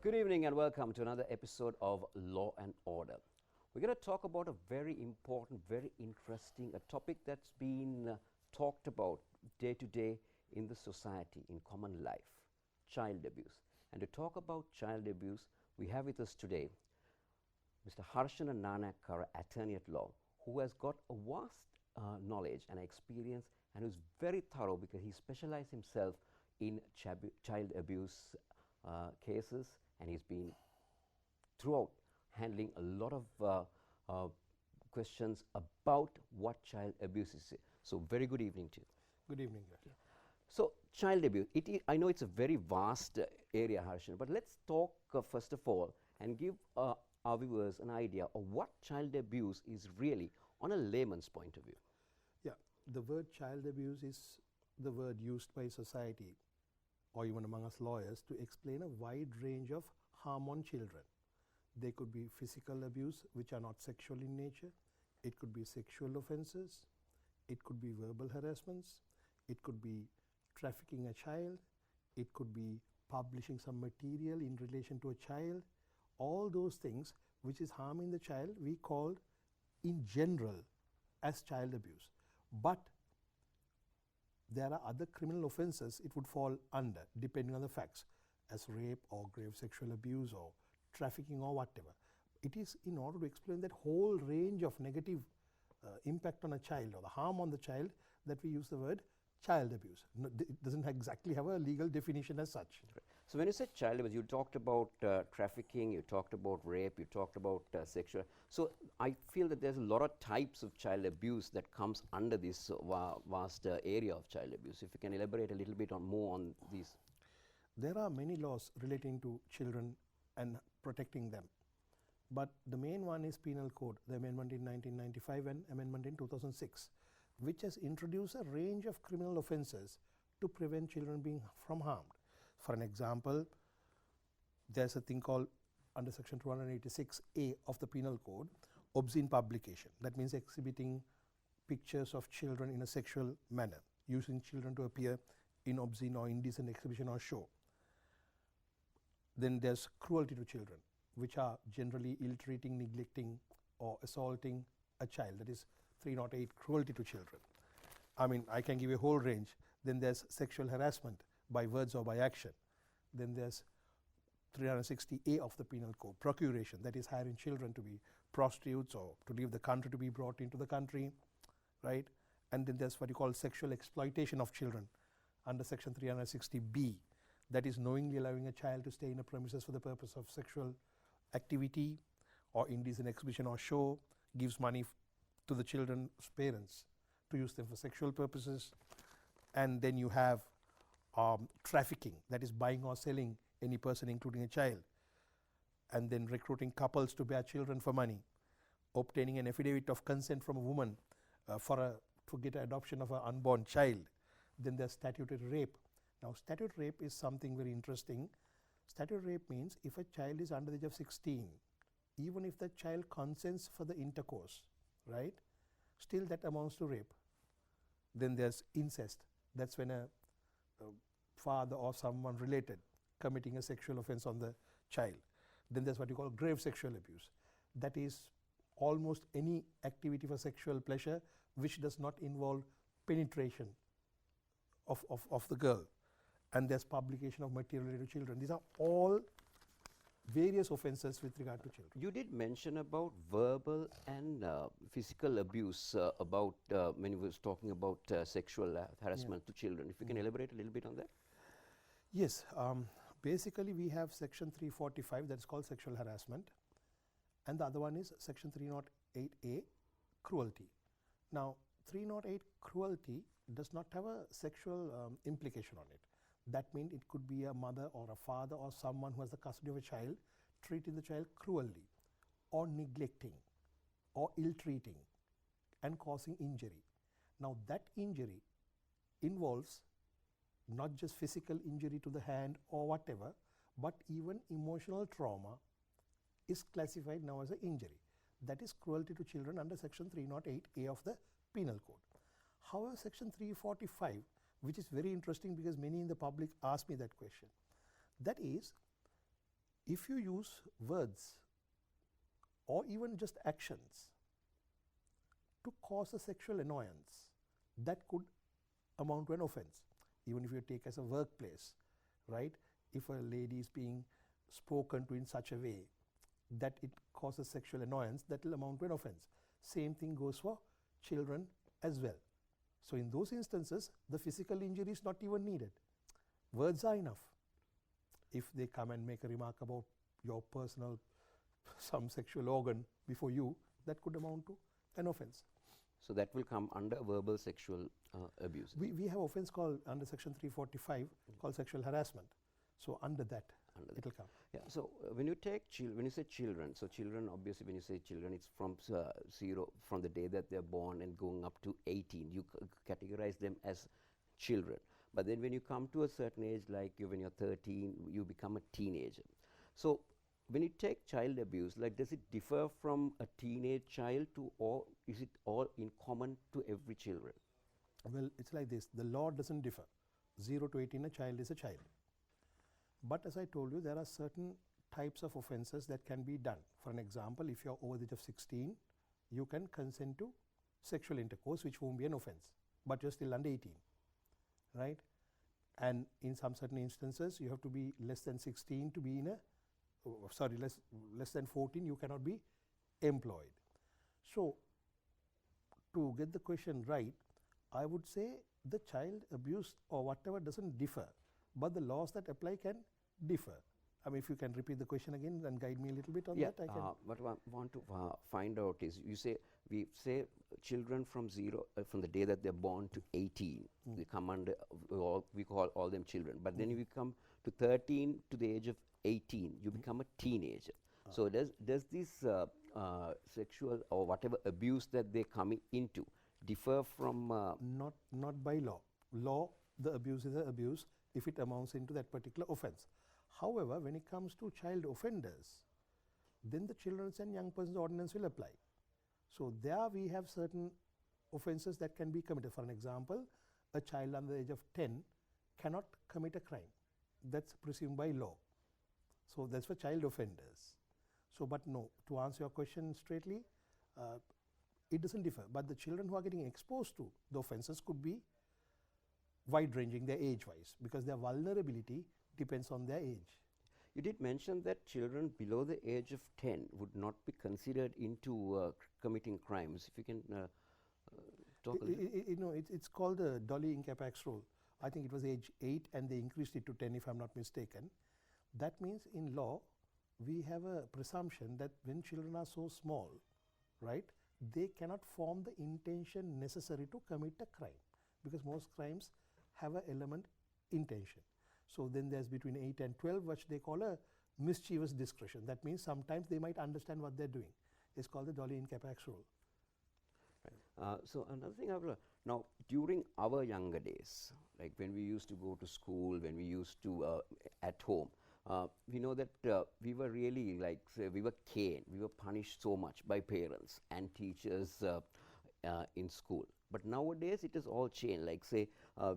Good evening and welcome to another episode of Law and Order. We're going to talk about a very important, very interesting, a topic that's been talked about day to day in the society, in common life, child abuse. And to talk about child abuse, we have with us today Mr. Harshana Nanakkara, attorney at law, who has got a vast knowledge and experience and who's very thorough because he specialized himself in child abuse cases, and he's been throughout handling a lot of questions about what child abuse is. So very good evening to you. Good evening. So child abuse, I know it's a very vast area, Harshan, but let's talk first of all and give our viewers an idea of what child abuse is really on a layman's point of view. Yeah, the word child abuse is the word used by society or even among us lawyers to explain a wide range of harm on children. They could be physical abuse which are not sexual in nature, it could be sexual offences, it could be verbal harassments, it could be trafficking a child, it could be publishing some material in relation to a child. All those things which is harming the child we call in general as child abuse. But there are other criminal offences it would fall under depending on the facts, as rape or grave sexual abuse or trafficking or whatever. It is in order to explain that whole range of negative impact on a child or the harm on the child that we use the word child abuse. No, it doesn't exactly have a legal definition as such. Right. So when you said child abuse, you talked about trafficking, you talked about rape, you talked about sexual. So I feel that there's a lot of types of child abuse that comes under this vast area of child abuse. If you can elaborate a little bit more on these. There are many laws relating to children and protecting them. But the main one is Penal Code, the amendment in 1995 and amendment in 2006. Which has introduced a range of criminal offences to prevent children being harmed. For an example, there's a thing called under section 286A of the Penal Code, obscene publication. That means exhibiting pictures of children in a sexual manner, using children to appear in obscene or indecent exhibition or show. Then there's cruelty to children, which are generally ill-treating, neglecting or assaulting a child. That is 308, cruelty to children. I mean, I can give you a whole range. Then there's sexual harassment by words or by action. Then there's 360A of the Penal Code, procuration, that is hiring children to be prostitutes or to leave the country to be brought into the country, right? And then there's what you call sexual exploitation of children under section 360B, that is knowingly allowing a child to stay in a premises for the purpose of sexual activity or indecent exhibition or show, gives money to the children's parents to use them for sexual purposes. And then you have trafficking, that is buying or selling any person including a child, and then recruiting couples to bear children for money, obtaining an affidavit of consent from a woman to get an adoption of an unborn child. Then there's statutory rape. Now statutory rape is something very interesting. Statutory rape means if a child is under the age of 16, even if the child consents for the intercourse, right, still that amounts to rape. Then there's incest. That's when a father or someone related committing a sexual offense on the child. Then there's what you call grave sexual abuse. That is almost any activity for sexual pleasure which does not involve penetration of the girl. And there's publication of material related to children. These are all various offences with regard to children. You did mention about verbal and physical abuse about when you was talking about sexual harassment to children. If you can elaborate a little bit on that. Yes, basically we have section 345 that is called sexual harassment, and the other one is section 308A, cruelty. Now 308 cruelty does not have a sexual implication on it. That means it could be a mother or a father or someone who has the custody of a child treating the child cruelly or neglecting or ill-treating and causing injury. Now that injury involves not just physical injury to the hand or whatever, but even emotional trauma is classified now as an injury. That is cruelty to children under section 308A of the Penal Code. However, section 345, which is very interesting because many in the public ask me that question, that is if you use words or even just actions to cause a sexual annoyance, that could amount to an offense. Even if you take as a workplace, right? If a lady is being spoken to in such a way that it causes sexual annoyance, that will amount to an offense. Same thing goes for children as well. So in those instances, the physical injury is not even needed. Words are enough. If they come and make a remark about your personal some sexual organ before you, that could amount to an offense. So that will come under verbal sexual abuse. We have offense called under section 345 called sexual harassment. So under that it will come. Yeah. So when you take when you say children, so children, obviously when you say children, it's from 0 from the day that they're born and going up to 18. You categorize them as children. But then when you come to a certain age, like when you're 13, you become a teenager. So when you take child abuse, like does it differ from a teenage child to, or is it all in common to every children? Well, it's like this. The law doesn't differ. 0 to 18, a child is a child. But as I told you, there are certain types of offences that can be done. For an example, if you're over the age of 16, you can consent to sexual intercourse, which won't be an offence, but you're still under 18, right? And in some certain instances, you have to be less than 16 to be in a, less than 14, you cannot be employed. So, to get the question right, I would say the child abuse or whatever doesn't differ, but the laws that apply can differ. I mean, if you can repeat the question again and guide me a little bit on that, I can. What I want to find out is, you say, we say children from 0, from the day that they're born to 18, they come under, we call all them children. But then we come to 13 to the age of 18, you become a teenager. So does this sexual or whatever abuse that they're coming into differ from? Not by law. Law, the abuse is an abuse if it amounts into that particular offence. However, when it comes to child offenders, then the Children's and Young Persons Ordinance will apply. So there we have certain offences that can be committed. For an example, a child under the age of 10 cannot commit a crime. That's presumed by law. So that's for child offenders. So, but no, to answer your question straightly, it doesn't differ. But the children who are getting exposed to the offences could be wide-ranging, their age-wise, because their vulnerability depends on their age. You did mention that children below the age of 10 would not be considered into committing crimes. If you can talk a little. It's called the Dolly in Capax rule. I think it was age 8 and they increased it to 10 if I'm not mistaken. That means in law, we have a presumption that when children are so small, right, they cannot form the intention necessary to commit a crime, because most crimes have an element intention. So then there's between 8 and 12, which they call a mischievous discretion. That means sometimes they might understand what they're doing. It's called the Dolly in Capax rule. Right. So another thing I've learned, now during our younger days, like when we used to go to school, when we used to at home, we know that we were really like, say, we were caned, we were punished so much by parents and teachers in school. But nowadays it is all changed. Like say,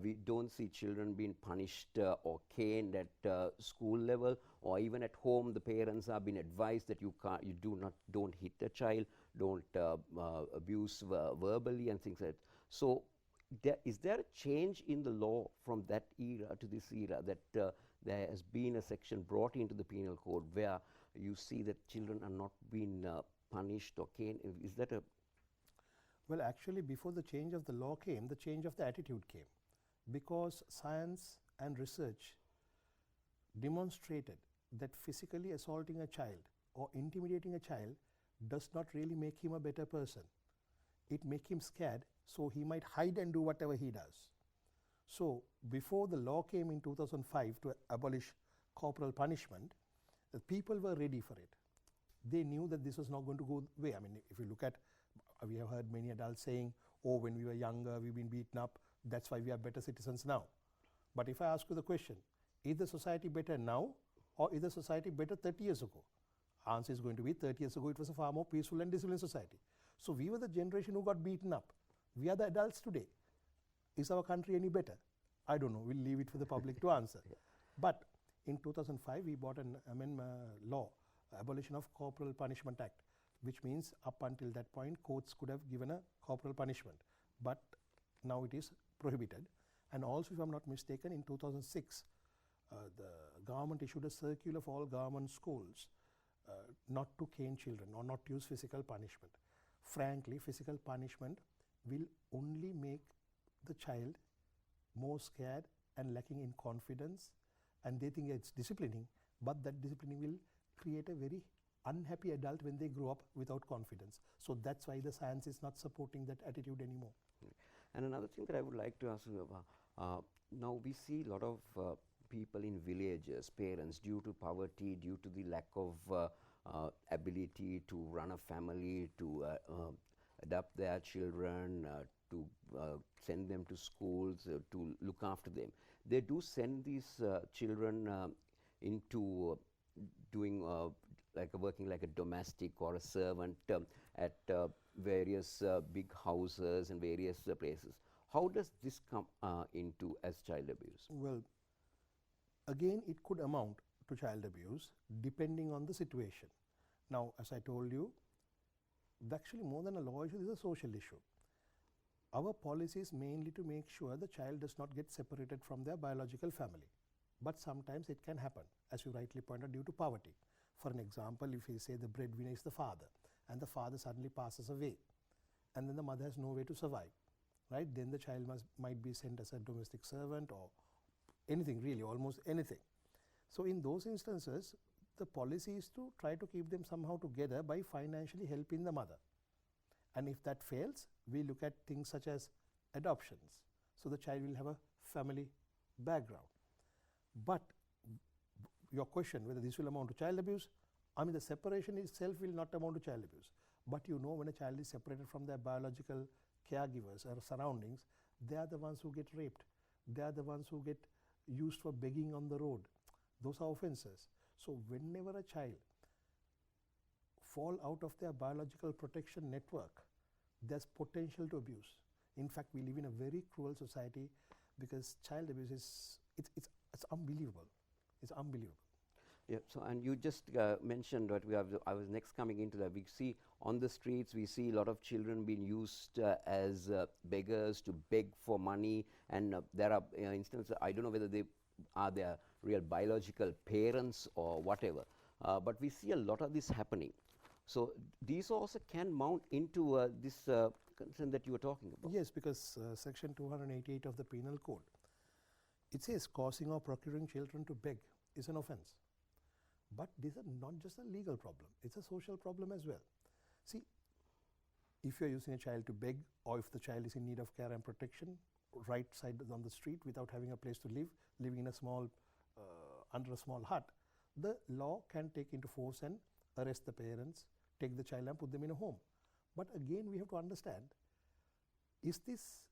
we don't see children being punished or caned at school level, or even at home. The parents are being advised that you don't hit a child, don't abuse verbally and things like that. So, is there a change in the law from that era to this era, that there has been a section brought into the penal code where you see that children are not being punished or caned? Is that a? Well, actually, before the change of the law came, the change of the attitude came, because science and research demonstrated that physically assaulting a child or intimidating a child does not really make him a better person. It makes him scared, so he might hide and do whatever he does. So before the law came in 2005 to abolish corporal punishment, the people were ready for it. They knew that this was not going to go away. I mean, if you look at, we have heard many adults saying, oh, when we were younger, we've been beaten up, that's why we are better citizens now. But if I ask you the question, is the society better now, or is the society better 30 years ago? Answer is going to be 30 years ago, it was a far more peaceful and disciplined society. So we were the generation who got beaten up. We are the adults today. Is our country any better? I don't know. We'll leave it for the public to answer. Yeah. But In 2005, we brought an amendment law, Abolition of Corporal Punishment Act, which means up until that point, courts could have given a corporal punishment, but now it is prohibited. And also, if I'm not mistaken, in 2006, the government issued a circular for all government schools not to cane children or not to use physical punishment. Frankly, physical punishment will only make the child more scared and lacking in confidence, and they think it's disciplining, but that disciplining will create a very unhappy adult when they grow up without confidence. So that's why the science is not supporting that attitude anymore. And another thing that I would like to ask you about, now we see a lot of people in villages, parents, due to poverty, due to the lack of ability to run a family, to adopt their children, to send them to schools, to look after them. They do send these children into doing working like a domestic or a servant at various big houses and various places. How does this come into as child abuse? Well, again, it could amount to child abuse depending on the situation. Now, as I told you, actually more than a law issue, this is a social issue. Our policy is mainly to make sure the child does not get separated from their biological family. But sometimes it can happen, as you rightly pointed, due to poverty. For an example, if we say the breadwinner is the father, and the father suddenly passes away, and then the mother has no way to survive, right? Then the child might be sent as a domestic servant or anything really, almost anything. So in those instances, the policy is to try to keep them somehow together by financially helping the mother. And if that fails, we look at things such as adoptions. So the child will have a family background. But your question whether this will amount to child abuse, I mean the separation itself will not amount to child abuse. But you know, when a child is separated from their biological caregivers or surroundings, they are the ones who get raped. They are the ones who get used for begging on the road. Those are offenses. So whenever a child fall out of their biological protection network, there's potential to abuse. In fact, we live in a very cruel society because child abuse is it's unbelievable. It's unbelievable. Yeah. So, and you just mentioned that I was next coming into that. We see on the streets, we see a lot of children being used as beggars to beg for money, and there are instances. I don't know whether they are their real biological parents or whatever, but we see a lot of this happening. So these also can mount into this concern that you were talking about. Yes, because section 288 of the Penal Code, it says causing or procuring children to beg is an offense. But this is not just a legal problem, it's a social problem as well. See, if you are using a child to beg, or if the child is in need of care and protection, right side on the street without having a place to live, living in a small, under a small hut, the law can take into force and arrest the parents, take the child and put them in a home. But again, we have to understand, is this,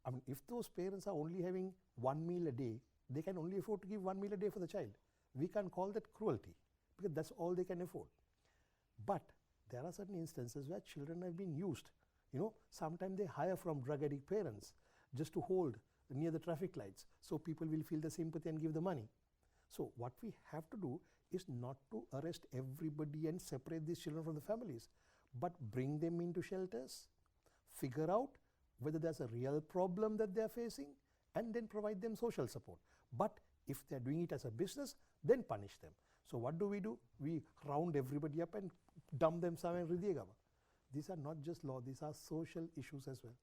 I mean, if those parents are only having one meal a day, they can only afford to give one meal a day for the child. We can't call that cruelty because that's all they can afford. But there are certain instances where children have been used. You know, sometimes they hire from drug addict parents just to hold near the traffic lights so people will feel the sympathy and give the money. So what we have to do is not to arrest everybody and separate these children from the families, but bring them into shelters, figure out whether there's a real problem that they're facing, and then provide them social support. But if they're doing it as a business, then punish them. So what do? We round everybody up and dump them somewhere in Ridiyagava. These are not just law, these are social issues as well.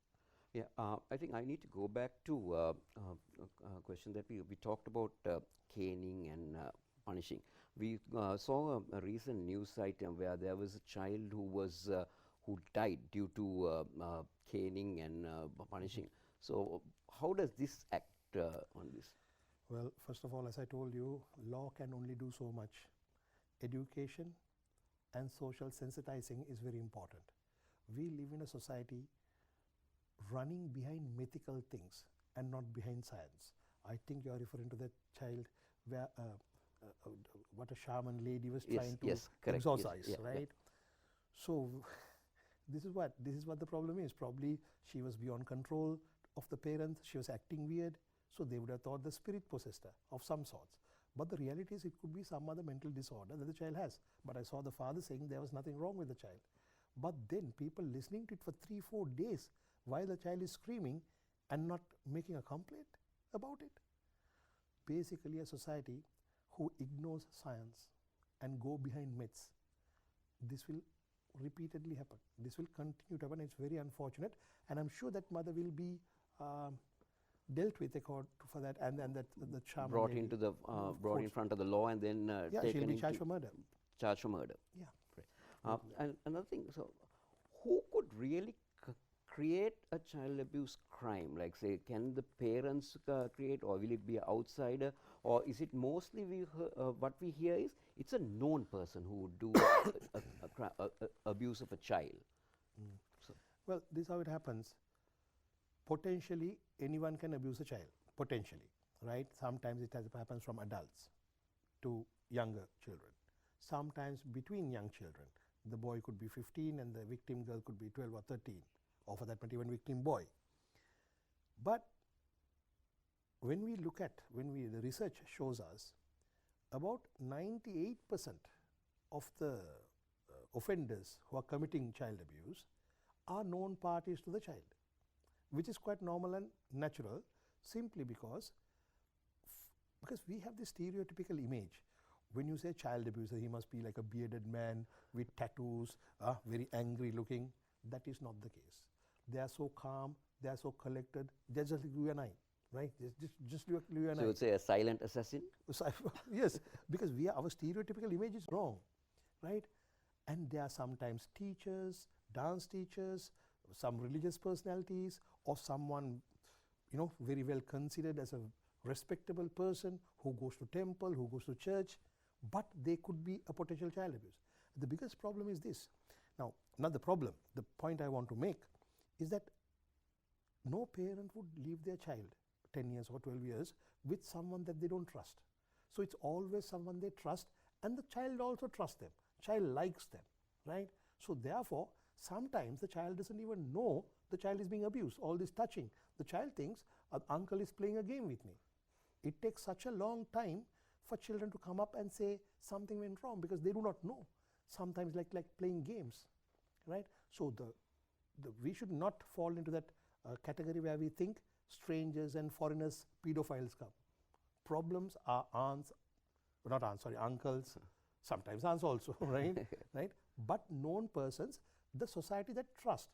Yeah, I think I need to go back to a question that we talked about caning and punishing. We saw a recent news item where there was a child who died due to caning and punishing. So how does this act on this? Well, first of all, as I told you, law can only do so much. Education and social sensitizing is very important. We live in a society running behind mythical things and not behind science. I think you are referring to that child where what a shaman lady was trying to exorcise, right? So this is what the problem is. Probably she was beyond control of the parents. She was acting weird. So they would have thought the spirit possessed her of some sorts. But the reality is it could be some other mental disorder that the child has. But I saw the father saying there was nothing wrong with the child. But then people listening to it for 3-4 days while the child is screaming and not making a complaint about it. Basically a society who ignores science and go behind myths. This will repeatedly happen. This will continue to happen. It's very unfortunate, and I'm sure that mother will be dealt with for that, and that the charmer Brought lady, into the brought in front of the law and then yeah, taken she'll be into charged for murder. charged for murder. Yeah. Right. And another thing, so who could really create a child abuse crime? Like, say, can the parents create, or will it be an outsider, or is it mostly what we hear is it's a known person who would do abuse of a child? So, Well, this is how it happens. Potentially, anyone can abuse a child. Potentially, right? Sometimes it happens from adults to younger children. Sometimes between young children. The boy could be 15 and the victim girl could be 12 or 13, or for that matter, even victim boy. But when we look at, the research shows us about 98% of the offenders who are committing child abuse are known parties to the child, which is quite normal and natural, simply because we have this stereotypical image. When you say child abuser, he must be like a bearded man with tattoos, very angry looking. That is not the case. They are so calm, they are so collected, they're just like you and I, right? Just like you and so I. you would say a silent assassin? Yes, because our stereotypical image is wrong, right? And they are sometimes teachers, dance teachers, some religious personalities, or someone, very well considered as a respectable person who goes to temple, who goes to church, but they could be a potential child abuse. The biggest problem is this. Now, not the problem, the point I want to make is that no parent would leave their child 10 years or 12 years with someone that they don't trust. So it's always someone they trust, and the child also trusts them. Child likes them, right? So therefore, sometimes the child doesn't even know the child is being abused. All this touching, the child thinks uncle is playing a game with me. It takes such a long time for children to come up and say something went wrong because they do not know. Sometimes like playing games, right? So we should not fall into that category where we think strangers and foreigners, pedophiles come. Problems are uncles, sometimes aunts also, right? Right? But known persons, the society that trust.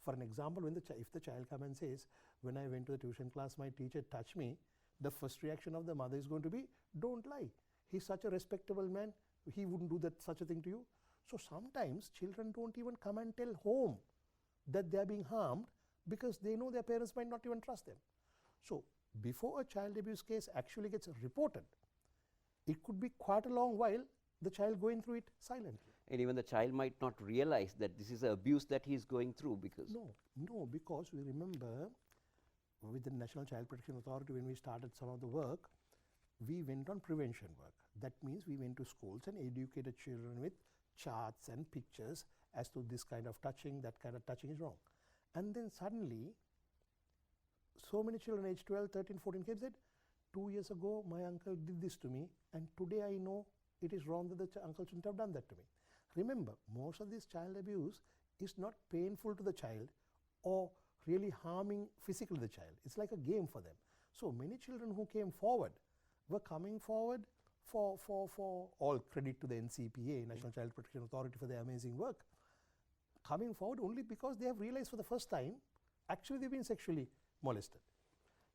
For an example, when if the child comes and says, when I went to the tuition class, my teacher touched me, the first reaction of the mother is going to be, don't lie. He's such a respectable man, he wouldn't do such a thing to you. So sometimes children don't even come and tell home that they are being harmed because they know their parents might not even trust them. So before a child abuse case actually gets reported, it could be quite a long while the child going through it silently. And even the child might not realize that this is an abuse that he is going through because... No, because we remember with the National Child Protection Authority, when we started some of the work, we went on prevention work. That means we went to schools and educated children with charts and pictures as to this kind of touching, that kind of touching is wrong. And then suddenly, so many children aged 12, 13, 14 came said, 2 years ago my uncle did this to me, and today I know it is wrong that the uncle shouldn't have done that to me. Remember, most of this child abuse is not painful to the child or really harming physically the child. It's like a game for them. So many children who came forward were coming forward for all credit to the NCPA, National Child Protection Authority, for their amazing work. Coming forward only because they have realized for the first time, actually they've been sexually molested.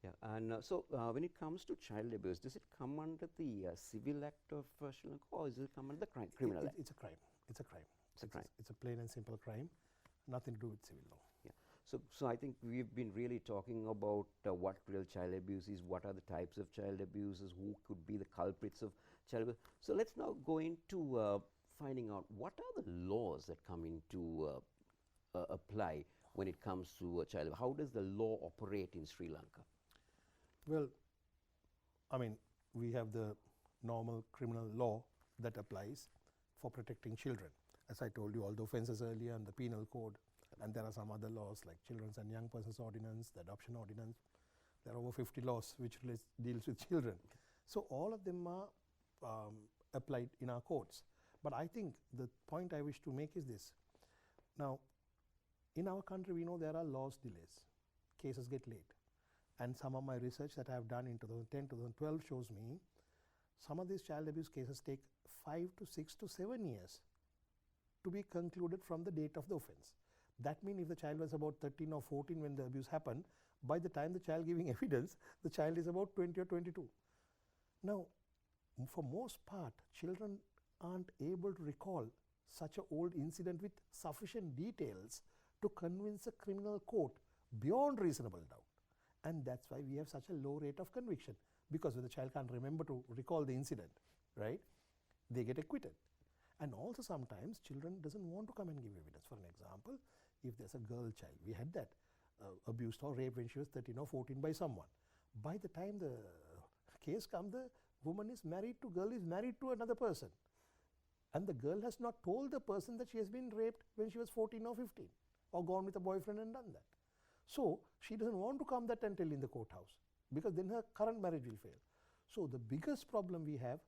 Yeah, and so when it comes to child abuse, does it come under the Civil Act of Sri Lanka, or does it come under the Criminal Act? It's a crime. It's a crime. It's a crime. It's a plain and simple crime, nothing to do with civil law. Yeah. So I think we've been really talking about what real child abuse is, what are the types of child abuses, who could be the culprits of child abuse. So let's now go into finding out what are the laws that come into apply when it comes to child abuse. How does the law operate in Sri Lanka? Well, I mean, we have the normal criminal law that applies for protecting children. As I told you, all the offences earlier and the penal code, and there are some other laws like Children's and Young Persons Ordinance, the Adoption Ordinance. There are over 50 laws which deals with children. So all of them are applied in our courts. But I think the point I wish to make is this. Now, in our country, we know there are laws delays. Cases get late. And some of my research that I have done in 2010, 2012 shows me some of these child abuse cases take 5 to 6 to 7 years to be concluded from the date of the offence. That means if the child was about 13 or 14 when the abuse happened, by the time the child giving evidence, the child is about 20 or 22. Now, for most part, children aren't able to recall such an old incident with sufficient details to convince a criminal court beyond reasonable doubt. And that's why we have such a low rate of conviction, because when the child can't remember to recall the incident, right, they get acquitted. And also sometimes children doesn't want to come and give evidence. For an example, if there's a girl child, we had that abused or raped when she was 13 or 14 by someone. By the time the case comes, the woman is married to, girl is married to another person. And the girl has not told the person that she has been raped when she was 14 or 15 or gone with a boyfriend and done that. So she doesn't want to come that and tell in the courthouse, because then her current marriage will fail. So the biggest problem we have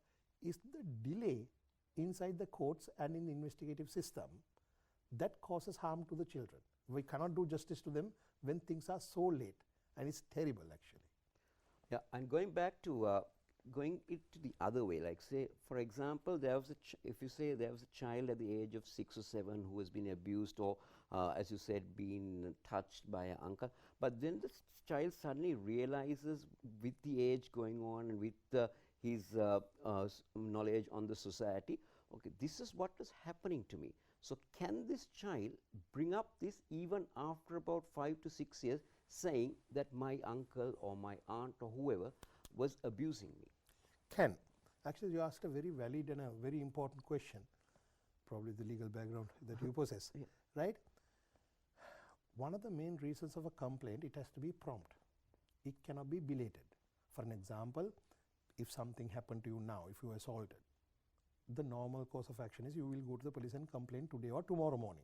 is the delay inside the courts and in the investigative system that causes harm to the children. We cannot do justice to them when things are so late, and it's terrible actually. Yeah, and going back to going it to the other way, like say, for example, there was if you say there was a child at the age of 6 or 7 who has been abused or, as you said, been touched by an uncle, but then the child suddenly realizes with the age going on and with his knowledge on the society, okay, this is what is happening to me. So can this child bring up this even after about 5 to 6 years, saying that my uncle or my aunt or whoever was abusing me? Can. Actually, you asked a very valid and a very important question, probably the legal background that you possess, Yeah. right? One of the main reasons of a complaint, it has to be prompt. It cannot be belated. For an example, if something happened to you now, if you were assaulted, the normal course of action is you will go to the police and complain today or tomorrow morning.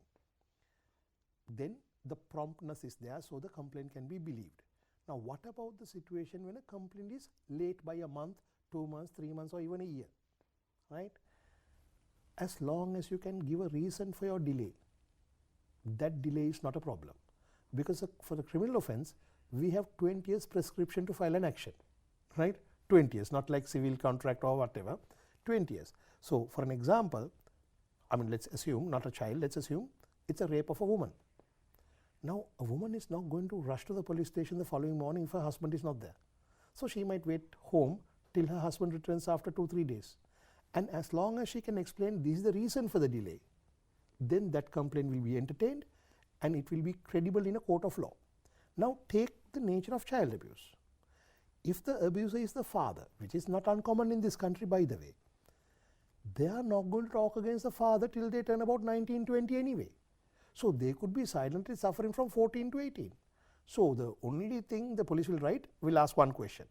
Then the promptness is there, so the complaint can be believed. Now, what about the situation when a complaint is late by a month, 2 months, 3 months, or even a year, right? As long as you can give a reason for your delay, that delay is not a problem, because for the criminal offense, we have 20 years prescription to file an action, right? 20 years, not like civil contract or whatever, 20 years. So, for an example, I mean, let's assume, not a child, let's assume it's a rape of a woman. Now, a woman is not going to rush to the police station the following morning if her husband is not there. So, she might wait home till her husband returns after 2-3 days. And as long as she can explain this is the reason for the delay, then that complaint will be entertained and it will be credible in a court of law. Now, take the nature of child abuse. If the abuser is the father, which is not uncommon in this country by the way, they are not going to talk against the father till they turn about 19, 20 anyway. So, they could be silently suffering from 14 to 18. So, the only thing the police will write, will ask one question: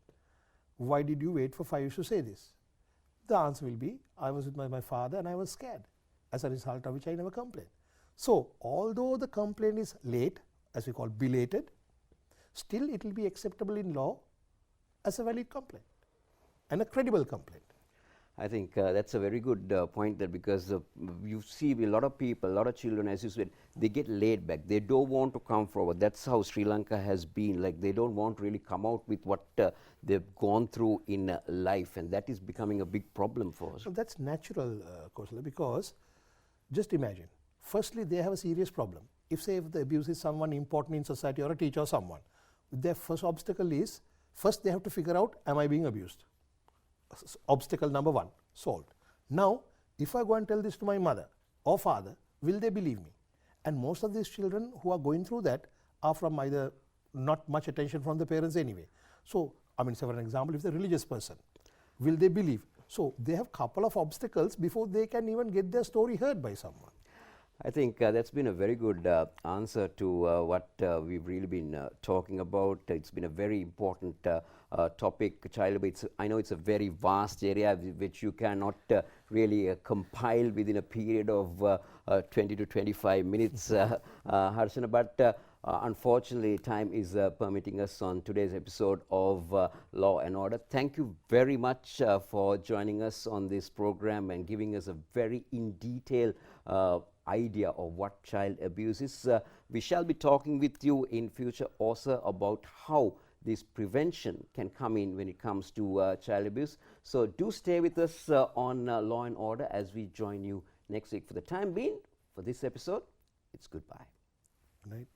why did you wait for 5 years to say this? The answer will be, I was with my father and I was scared, as a result of which I never complained. So, although the complaint is late, as we call belated, still it will be acceptable in law as a valid complaint and a credible complaint. I think that's a very good point there, because you see a lot of people, a lot of children, as you said, they get laid back. They don't want to come forward. That's how Sri Lanka has been. Like, they don't want to really come out with what they've gone through in life, and that is becoming a big problem for us. So, that's natural, Kausala, because just imagine, firstly, they have a serious problem. If say if the abuse is someone important in society or a teacher or someone, their first obstacle is, first they have to figure out, am I being abused? Obstacle number 1 solved. Now, if I go and tell this to my mother or father, will they believe me? And most of these children who are going through that are from either not much attention from the parents anyway. So, I mean, say for an example, if they are a religious person, will they believe? So, they have couple of obstacles before they can even get their story heard by someone. I think that's been a very good answer to what we've really been talking about. It's been a very important topic, child abuse. I know it's a very vast area which you cannot really compile within a period of 20 to 25 minutes, Harshana, but Unfortunately, time is permitting us on today's episode of Law and Order. Thank you very much for joining us on this program and giving us a very in detail idea of what child abuse is. We shall be talking with you in future also about how this prevention can come in when it comes to child abuse. So do stay with us on Law and Order as we join you next week. For the time being, for this episode, it's goodbye. Good night.